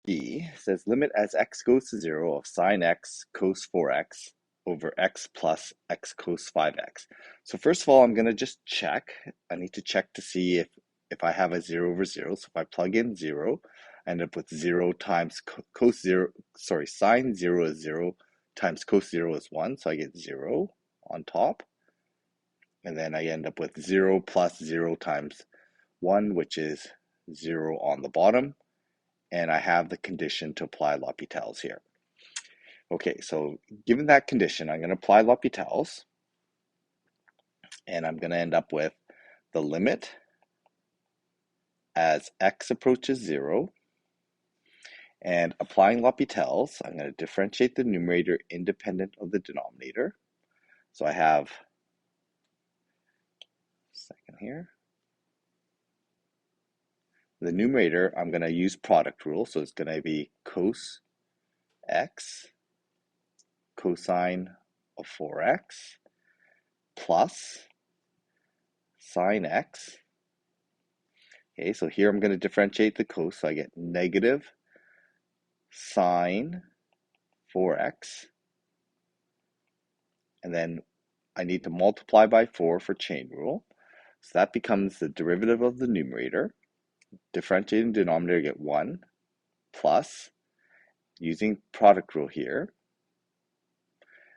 B says limit as x goes to 0 of sine x cos 4x over x plus x cos 5x. So first of all, I'm going to just check. I need to check to see if I have a 0 over 0. So if I plug in 0, I end up with 0 times cos 0, sorry, sine 0 is 0 times cos 0 is 1. So I get 0 on top. And then I end up with 0 plus 0 times 1, which is 0 on the bottom. And I have the condition to apply L'Hopital's here. Okay, so given that condition, I'm going to apply L'Hopital's, and I'm going to end up with the limit as x approaches 0, and applying L'Hopital's, I'm going to differentiate the numerator independent of the denominator. So I have, second here, the numerator, I'm going to use product rule, so it's going to be cos x cosine of 4x plus sine x. Okay, so here I'm going to differentiate the cos, so I get negative sine 4x, and then I need to multiply by 4 for chain rule. So that becomes the derivative of the numerator. Differentiating denominator, get 1 plus, using product rule here,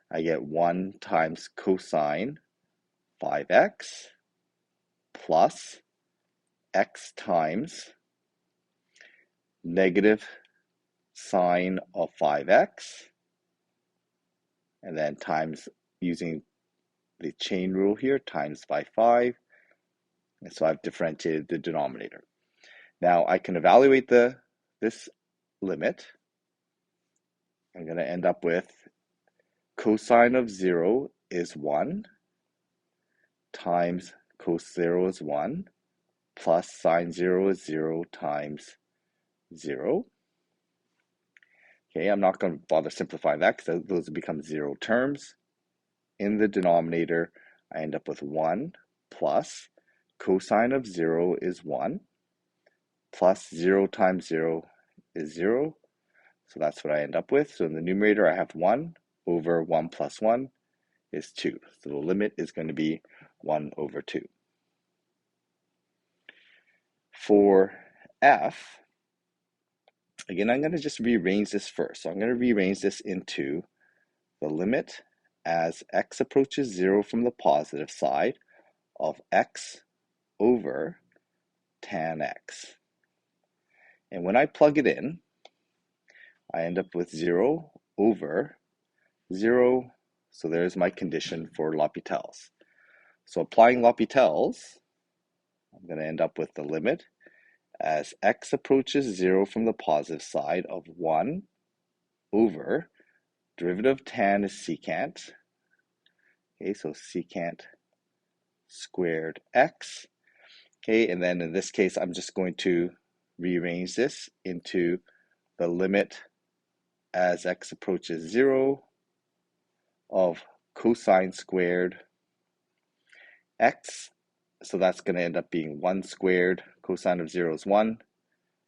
I get 1 times cosine 5x plus x times negative sine of 5x, and then times, using the chain rule here, times by 5, and so I've differentiated the denominator. Now I can evaluate this limit. I'm going to end up with cosine of 0 is 1 times cos 0 is 1 plus sine 0 is 0 times 0. Okay, I'm not going to bother simplifying that because those become 0 terms. In the denominator, I end up with 1 plus cosine of 0 is 1 plus 0 times 0 is 0. So that's what I end up with. So in the numerator, I have 1 over 1 plus 1 is 2. So the limit is going to be 1 over 2. For f, again, I'm going to just rearrange this first. So I'm going to rearrange this into the limit as x approaches 0 from the positive side of x over tan x. And when I plug it in, I end up with 0 over 0. So there's my condition for L'Hopital's. So applying L'Hopital's, I'm going to end up with the limit as x approaches 0 from the positive side of 1 over derivative of tan is secant. Okay, so secant squared x. Okay, and then in this case, I'm just going to rearrange this into the limit as x approaches 0 of cosine squared x. So that's going to end up being 1 squared. Cosine of 0 is 1,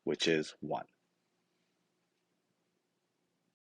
which is 1.